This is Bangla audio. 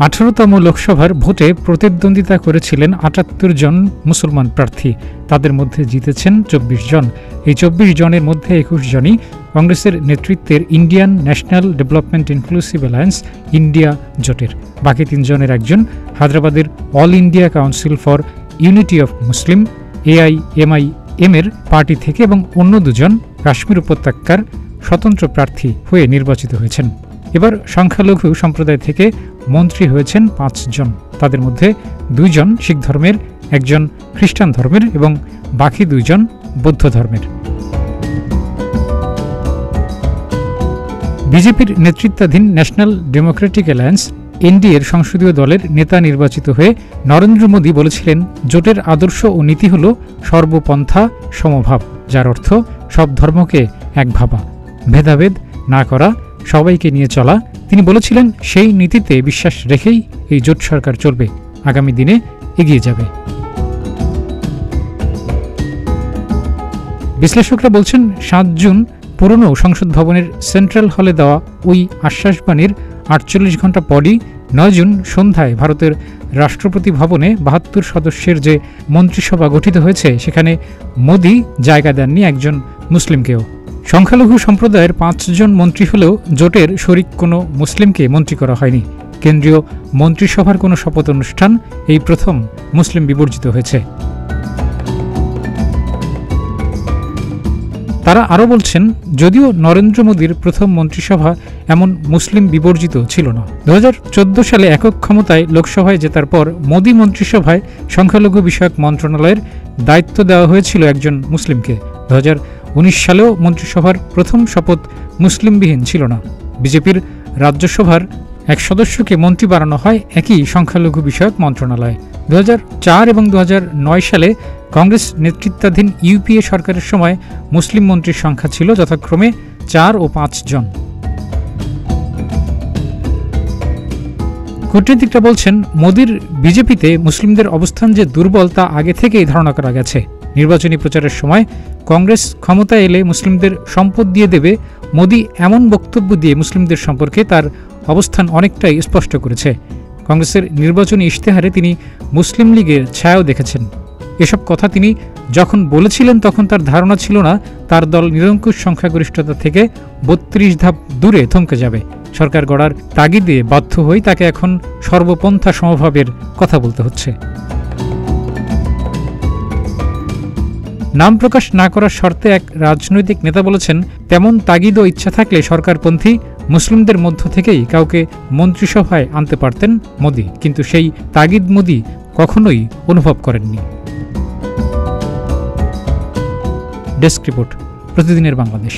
18তম লোকসভার ভোটে প্রতিদ্বন্দ্বিতা করেছিলেন ৭৮ জন মুসলমান প্রার্থী। তাদের মধ্যে জিতেছেন ২৪ জন। এই ২৪ জনের মধ্যে ২১ জনই কংগ্রেসের নেতৃত্বের Indian national development inclusive alliance India জোটের। বাকি ৩ জনের একজন হায়দ্রাবাদের all India council for unity of Muslim AIMIM এর পার্টি থেকে এবং অন্য ২ জন কাশ্মীর উপত্যকার স্বতন্ত্র প্রার্থী হয়ে নির্বাচিত হয়েছেন। এবার সংখ্যালঘু সম্প্রদায় থেকে মন্ত্রী হয়েছেন ৫ জন। তাদের মধ্যে ২ জন শিখ ধর্মের, একজন খ্রিস্টান ধর্মের এবং বাকি ২ জন বৌদ্ধ ধর্মের। বিজেপির নেতৃত্বাধীন ন্যাশনাল ডেমোক্রেটিক অ্যালায়েন্স NDA এর সংসদীয় দলের নেতা নির্বাচিত হয়ে নরেন্দ্র মোদী বলেছিলেন, জোটের আদর্শ ও নীতি হল সর্বপন্থা সমভাব, যার অর্থ সব ধর্মকে এক ভাবা, ভেদাভেদ না করা, সবাইকে নিয়ে চলা। তিনি বলেছিলেন, সেই নীতিতে বিশ্বাস রেখেই এই জোট সরকার চলবে, আগামী দিনে এগিয়ে যাবে। বিশ্লেষকরা বলছেন, ৭ জুন পুরনো সংসদ ভবনের সেন্ট্রাল হলে দেওয়া ওই আশ্বাসবাণীর ৪৮ ঘণ্টা পরই ৯ জুন সন্ধ্যায় ভারতের রাষ্ট্রপতি ভবনে ৭২ সদস্যের যে মন্ত্রিসভা গঠিত হয়েছে, সেখানে মোদী জায়গা দেননি একজন মুসলিমকেও। সংখ্যালঘু সম্প্রদায়ের ৫ জন মন্ত্রী হলেও জোটের শরিক কোনো মুসলিমকে মন্ত্রী করা হয়নি। কেন্দ্রীয় মন্ত্রিসভার কোনো শপথ অনুষ্ঠান এই প্রথম মুসলিম বিবর্জিত হয়েছে। তারা আরও বলছেন, যদিও নরেন্দ্র মোদীর প্রথম মন্ত্রিসভা এমন মুসলিম বিবর্জিত ছিল না। ২০১৪ সালে একক ক্ষমতায় লোকসভায় জেতার পর মোদী মন্ত্রিসভায় সংখ্যালঘু বিষয়ক মন্ত্রণালয়ের দায়িত্ব দেওয়া হয়েছিল একজন মুসলিমকে। ২০১৯ সালেও মন্ত্রিসভার প্রথম শপথ মুসলিমবিহীন ছিল না। বিজেপির রাজ্যসভার এক সদস্যকে মন্ত্রী বানানো হয় একই সংখ্যালঘু বিষয়ক মন্ত্রণালয়ে। ২০০৪ এবং ২০০৯ সালে কংগ্রেস নেতৃত্বাধীন UPA সরকারের সময় মুসলিম মন্ত্রীর সংখ্যা ছিল যথাক্রমে ৪ ও ৫ জন। কূটনীতিকরা বলছেন, মোদীর বিজেপিতে মুসলিমদের অবস্থান যে দুর্বল তা আগে থেকেই ধারণা করা গেছে। নির্বাচনী প্রচারের সময় কংগ্রেস ক্ষমতায় এলে মুসলিমদের সম্পদ দিয়ে দেবে, মোদী এমন বক্তব্য দিয়ে মুসলিমদের সম্পর্কে তার অবস্থান অনেকটাই স্পষ্ট করেছে। কংগ্রেসের নির্বাচনী ইশতেহারে তিনি মুসলিম লীগের ছায়াও দেখেছেন। এসব কথা তিনি যখন বলেছিলেন তখন তার ধারণা ছিল না তার দল নিরঙ্কুশ সংখ্যাগরিষ্ঠতা থেকে ৩২ ধাপ দূরে থমকে যাবে। সরকার গড়ার তাগিদে বাধ্য হয়ে তাকে এখন সর্বপন্থা সমভাবের কথা বলতে হচ্ছে। নাম প্রকাশ না করার শর্তে এক রাজনৈতিক নেতা বলেছেন, তেমন তাগিদ ও ইচ্ছা থাকলে সরকারপন্থী মুসলিমদের মধ্য থেকেই কাউকে মন্ত্রিসভায় আনতে পারতেন মোদী, কিন্তু সেই তাগিদ মোদী কখনোই অনুভব করেননি। ডেস্ক রিপোর্ট, প্রতিদিনের বাংলাদেশ।